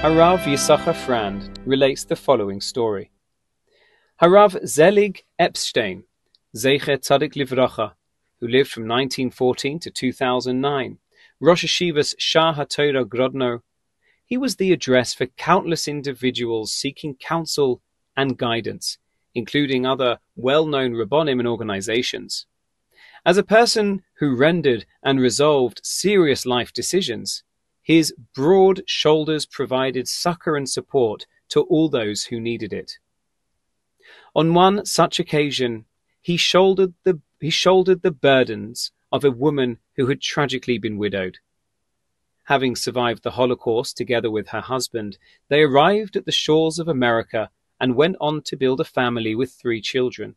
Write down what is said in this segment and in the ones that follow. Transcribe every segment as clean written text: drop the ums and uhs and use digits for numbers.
HaRav Yaakov relates the following story. HaRav Zelig Epstein, Zecher Tzadik Livracha, who lived from 1914 to 2009, Rosh Yeshivas Shah HaTorah Grodno, he was the address for countless individuals seeking counsel and guidance, including other well-known Rabbonim and organizations. As a person who rendered and resolved serious life decisions, his broad shoulders provided succor and support to all those who needed it. On one such occasion, he shouldered the burdens of a woman who had tragically been widowed. Having survived the Holocaust together with her husband, they arrived at the shores of America and went on to build a family with 3 children.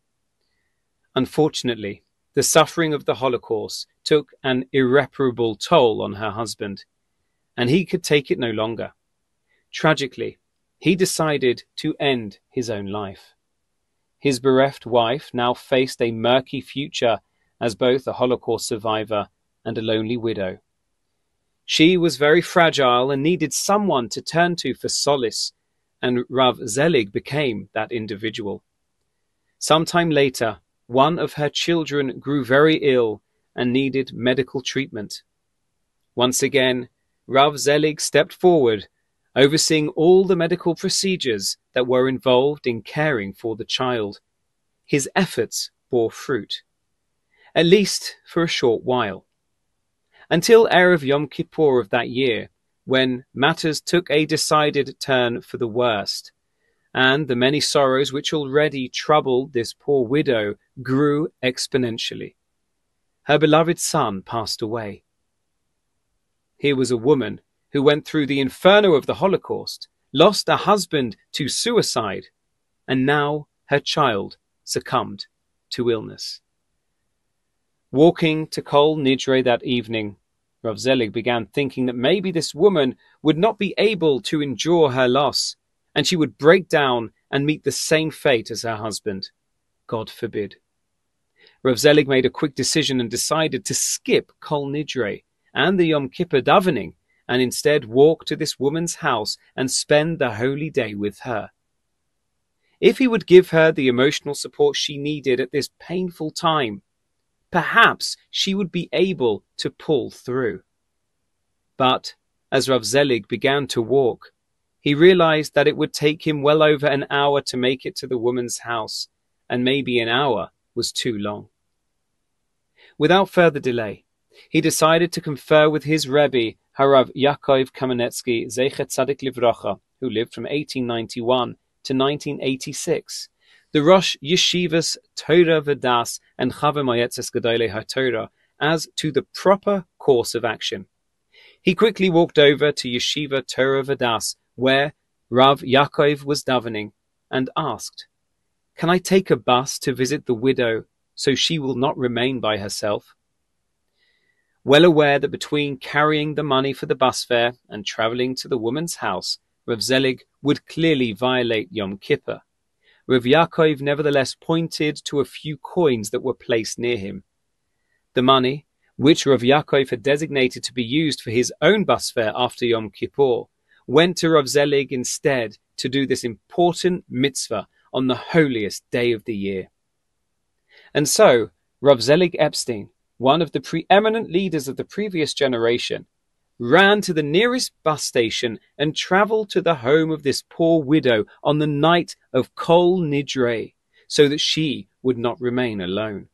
Unfortunately, the suffering of the Holocaust took an irreparable toll on her husband, and he could take it no longer. Tragically, he decided to end his own life. His bereft wife now faced a murky future as both a Holocaust survivor and a lonely widow. She was very fragile and needed someone to turn to for solace, and Rav Zelig became that individual. Sometime later, one of her children grew very ill and needed medical treatment. Once again, Rav Zelig stepped forward, overseeing all the medical procedures that were involved in caring for the child. His efforts bore fruit, at least for a short while, until Erev Yom Kippur of that year, when matters took a decided turn for the worst, and the many sorrows which already troubled this poor widow grew exponentially. Her beloved son passed away. Here was a woman who went through the inferno of the Holocaust, lost a husband to suicide, and now her child succumbed to illness. Walking to Kol Nidre that evening, Rav Zelig began thinking that maybe this woman would not be able to endure her loss, and she would break down and meet the same fate as her husband. God forbid. Rav Zelig made a quick decision and decided to skip Kol Nidre and the Yom Kippur davening, and instead walk to this woman's house and spend the holy day with her. If he would give her the emotional support she needed at this painful time, perhaps she would be able to pull through. But as Rav Zelig began to walk, he realized that it would take him well over an hour to make it to the woman's house, and maybe an hour was too long. Without further delay, he decided to confer with his Rebbe, HaRav Yaakov Kamenetsky, Zecher Tzadik Livracha, who lived from 1891 to 1986, the Rosh Yeshivas Torah V'das and Chaver Moyetzes Gedolei HaTorah, as to the proper course of action. He quickly walked over to Yeshiva Torah V'das, where Rav Yaakov was davening, and asked, "Can I take a bus to visit the widow so she will not remain by herself?" Well aware that between carrying the money for the bus fare and traveling to the woman's house, Rav Zelig would clearly violate Yom Kippur, Rav Yaakov nevertheless pointed to a few coins that were placed near him. The money, which Rav Yaakov had designated to be used for his own bus fare after Yom Kippur, went to Rav Zelig instead to do this important mitzvah on the holiest day of the year. And so, Rav Zelig Epstein, one of the preeminent leaders of the previous generation, ran to the nearest bus station and traveled to the home of this poor widow on the night of Kol Nidre, so that she would not remain alone.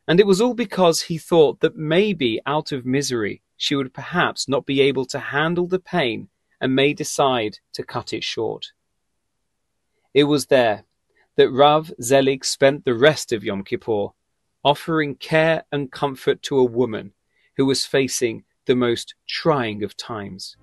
And it was all because he thought that maybe out of misery she would perhaps not be able to handle the pain and may decide to cut it short. It was there that Rav Zelig spent the rest of Yom Kippur, offering care and comfort to a woman who was facing the most trying of times.